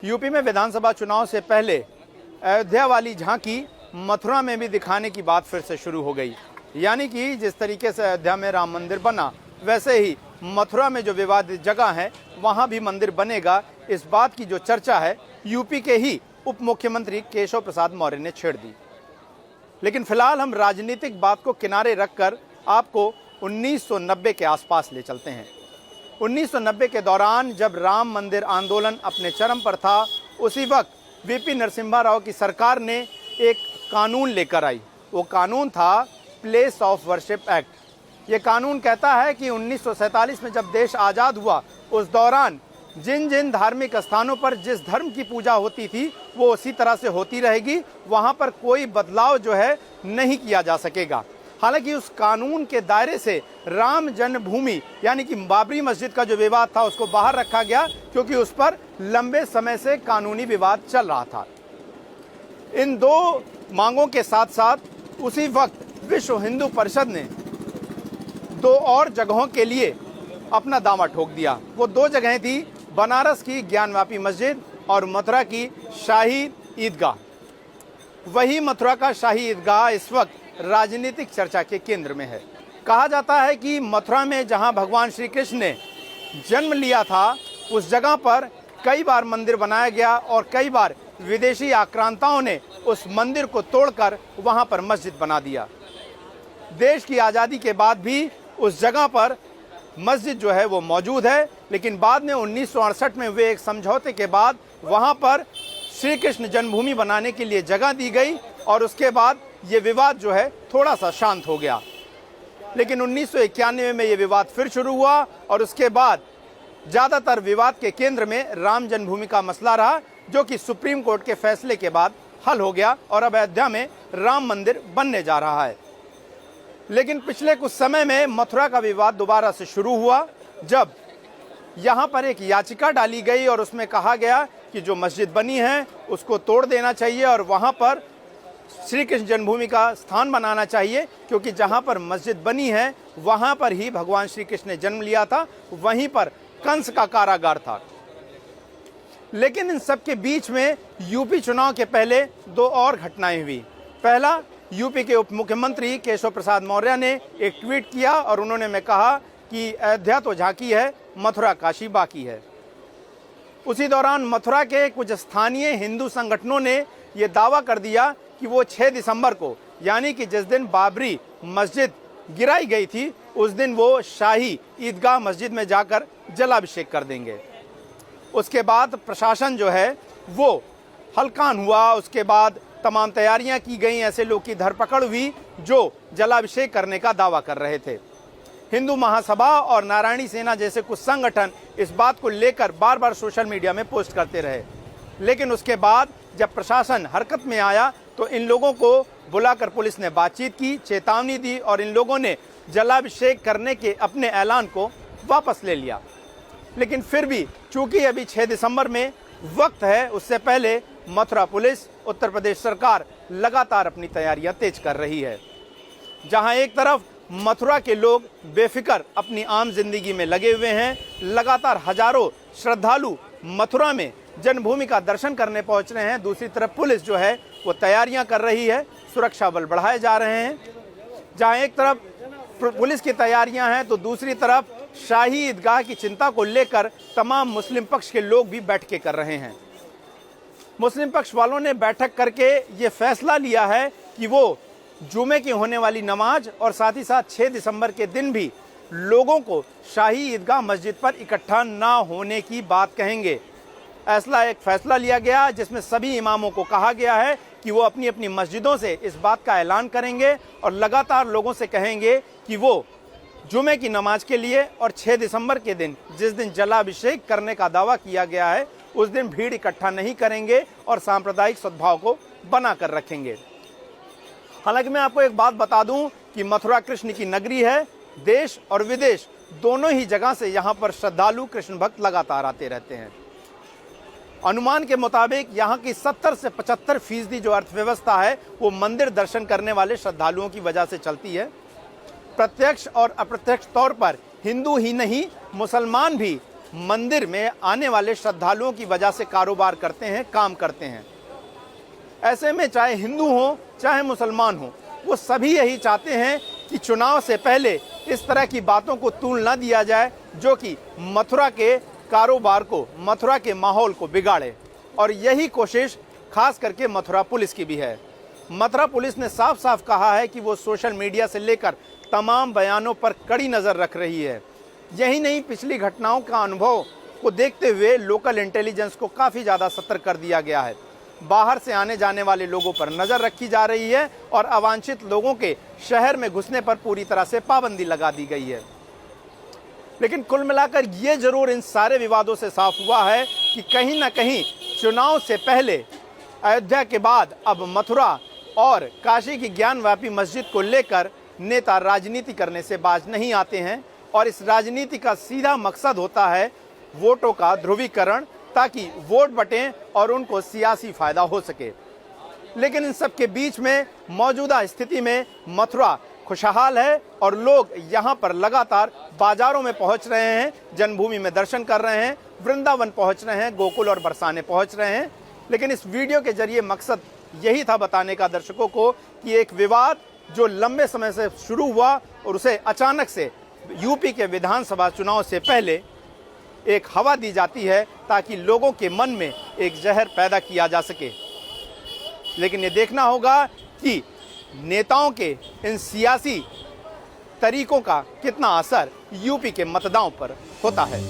UP में विधानसभा चुनाव से पहले अयोध्या वाली झांकी मथुरा में भी दिखाने की बात फिर से शुरू हो गई। यानी कि जिस तरीके से अयोध्या में राम मंदिर बना, वैसे ही मथुरा में जो विवादित जगह है वहां भी मंदिर बनेगा। इस बात की जो चर्चा है यूपी के ही उप मुख्यमंत्री केशव प्रसाद मौर्य ने छेड़ दी। लेकिन फिलहाल हम राजनीतिक बात को किनारे रखकर आपको 1990 के आसपास ले चलते हैं। 1990 के दौरान जब राम मंदिर आंदोलन अपने चरम पर था, उसी वक्त वीपी नरसिम्हा राव की सरकार ने एक कानून लेकर आई। वो कानून था प्लेस ऑफ वर्शिप एक्ट। ये कानून कहता है कि 1947 में जब देश आज़ाद हुआ, उस दौरान जिन जिन धार्मिक स्थानों पर जिस धर्म की पूजा होती थी वो उसी तरह से होती रहेगी, वहाँ पर कोई बदलाव जो है नहीं किया जा सकेगा। हालांकि उस कानून के दायरे से राम जन्मभूमि यानी कि बाबरी मस्जिद का जो विवाद था उसको बाहर रखा गया, क्योंकि उस पर लंबे समय से कानूनी विवाद चल रहा था। इन दो मांगों के साथ साथ उसी वक्त विश्व हिंदू परिषद ने दो और जगहों के लिए अपना दावा ठोक दिया। वो दो जगहें थी, बनारस की ज्ञानवापी मस्जिद और मथुरा की शाही ईदगाह। वही मथुरा का शाही ईदगाह इस वक्त राजनीतिक चर्चा के केंद्र में है। कहा जाता है कि मथुरा में जहां भगवान श्री कृष्ण ने जन्म लिया था, उस जगह पर कई बार मंदिर बनाया गया और कई बार विदेशी आक्रांताओं ने उस मंदिर को तोड़कर वहां पर मस्जिद बना दिया। देश की आज़ादी के बाद भी उस जगह पर मस्जिद जो है वो मौजूद है, लेकिन बाद में 1968 में हुए एक समझौते के बाद वहां पर श्री कृष्ण जन्मभूमि बनाने के लिए जगह दी गई और उसके बाद ये विवाद जो है थोड़ा सा शांत हो गया। लेकिन 1991 में ये विवाद फिर शुरू हुआ और उसके बाद ज़्यादातर विवाद के केंद्र में राम जन्मभूमि का मसला रहा, जो कि सुप्रीम कोर्ट के फैसले के बाद हल हो गया और अब अयोध्या में राम मंदिर बनने जा रहा है। लेकिन पिछले कुछ समय में मथुरा का विवाद दोबारा से शुरू हुआ, जब यहाँ पर एक याचिका डाली गई और उसमें कहा गया कि जो मस्जिद बनी है उसको तोड़ देना चाहिए और वहाँ पर श्री कृष्ण जन्मभूमि का स्थान बनाना चाहिए, क्योंकि जहाँ पर मस्जिद बनी है वहाँ पर ही भगवान श्री कृष्ण ने जन्म लिया था, वहीं पर कंस का कारागार था। लेकिन इन सब के बीच में यूपी चुनाव के पहले दो और घटनाएं हुई। पहला, यूपी के उप मुख्यमंत्री केशव प्रसाद मौर्य ने एक ट्वीट किया और उन्होंने कहा कि अयोध्या तो झांकी है, मथुरा काशी बाकी है। उसी दौरान मथुरा के कुछ स्थानीय हिंदू संगठनों ने यह दावा कर दिया कि वो 6 दिसंबर को, यानी कि जिस दिन बाबरी मस्जिद गिराई गई थी, उस दिन वो शाही ईदगाह मस्जिद में जाकर जलाभिषेक कर देंगे। उसके बाद प्रशासन जो है वो हलकान हुआ। उसके बाद तमाम तैयारियां की गई, ऐसे लोग की धरपकड़ हुई जो जलाभिषेक करने का दावा कर रहे थे। हिंदू महासभा और नारायणी सेना जैसे कुछ संगठन इस बात को लेकर बार बार सोशल मीडिया में पोस्ट करते रहे। लेकिन उसके बाद जब प्रशासन हरकत में आया तो इन लोगों को बुलाकर पुलिस ने बातचीत की, चेतावनी दी और इन लोगों ने जलाभिषेक करने के अपने ऐलान को वापस ले लिया। लेकिन फिर भी चूंकि अभी 6 दिसंबर में वक्त है, उससे पहले मथुरा पुलिस, उत्तर प्रदेश सरकार लगातार अपनी तैयारियां तेज कर रही है। जहां एक तरफ मथुरा के लोग बेफिक्र अपनी आम जिंदगी में लगे हुए हैं, लगातार हजारों श्रद्धालु मथुरा में जन्मभूमि का दर्शन करने पहुंच रहे हैं, दूसरी तरफ पुलिस जो है वो तैयारियां कर रही है, सुरक्षा बल बढ़ाए जा रहे हैं। जहां एक तरफ पुलिस की तैयारियां हैं तो दूसरी तरफ शाही ईदगाह की चिंता को लेकर तमाम मुस्लिम पक्ष के लोग भी बैठकें कर रहे हैं। मुस्लिम पक्ष वालों ने बैठक करके ये फैसला लिया है कि वो जुमे की होने वाली नमाज और साथ ही साथ 6 दिसंबर के दिन भी लोगों को शाही ईदगाह मस्जिद पर इकट्ठा ना होने की बात कहेंगे। ऐसा एक फैसला लिया गया जिसमें सभी इमामों को कहा गया है कि वो अपनी अपनी मस्जिदों से इस बात का ऐलान करेंगे और लगातार लोगों से कहेंगे कि वो जुमे की नमाज के लिए और 6 दिसंबर के दिन, जिस दिन जलाभिषेक करने का दावा किया गया है, उस दिन भीड़ इकट्ठा नहीं करेंगे और सांप्रदायिक सद्भाव को बना कर रखेंगे। हालांकि मैं आपको एक बात बता दूं कि मथुरा कृष्ण की नगरी है। देश और विदेश दोनों ही जगह से यहाँ पर श्रद्धालु कृष्ण भक्त लगातार आते रहते हैं। अनुमान के मुताबिक यहाँ की 70 से 75% जो अर्थव्यवस्था है वो मंदिर दर्शन करने वाले श्रद्धालुओं की वजह से चलती है। प्रत्यक्ष और अप्रत्यक्ष तौर पर हिंदू ही नहीं, मुसलमान भी मंदिर में आने वाले श्रद्धालुओं की वजह से कारोबार करते हैं, काम करते हैं। ऐसे में चाहे हिंदू हो चाहे मुसलमान हो, वो सभी यही चाहते हैं कि चुनाव से पहले इस तरह की बातों को तूल न दिया जाए जो कि मथुरा के कारोबार को, मथुरा के माहौल को बिगाड़े। और यही कोशिश खास करके मथुरा पुलिस की भी है। मथुरा पुलिस ने साफ साफ कहा है कि वो सोशल मीडिया से लेकर तमाम बयानों पर कड़ी नज़र रख रही है। यही नहीं, पिछली घटनाओं का अनुभव को देखते हुए लोकल इंटेलिजेंस को काफ़ी ज़्यादा सतर्क कर दिया गया है। बाहर से आने जाने वाले लोगों पर नज़र रखी जा रही है और अवांछित लोगों के शहर में घुसने पर पूरी तरह से पाबंदी लगा दी गई है। लेकिन कुल मिलाकर ये जरूर इन सारे विवादों से साफ हुआ है कि कहीं ना कहीं चुनाव से पहले, अयोध्या के बाद अब मथुरा और काशी की ज्ञानव्यापी मस्जिद को लेकर नेता राजनीति करने से बाज नहीं आते हैं। और इस राजनीति का सीधा मकसद होता है वोटों का ध्रुवीकरण, ताकि वोट बटें और उनको सियासी फायदा हो सके। लेकिन इन सब के बीच में मौजूदा स्थिति में मथुरा खुशहाल है और लोग यहाँ पर लगातार बाजारों में पहुँच रहे हैं, जन्मभूमि में दर्शन कर रहे हैं, वृंदावन पहुँच रहे हैं, गोकुल और बरसाने पहुँच रहे हैं। लेकिन इस वीडियो के जरिए मकसद यही था बताने का दर्शकों को कि एक विवाद जो लंबे समय से शुरू हुआ और उसे अचानक से यूपी के विधानसभा चुनाव से पहले एक हवा दी जाती है ताकि लोगों के मन में एक जहर पैदा किया जा सके। लेकिन ये देखना होगा कि नेताओं के इन सियासी तरीकों का कितना असर यूपी के मतदाताओं पर होता है।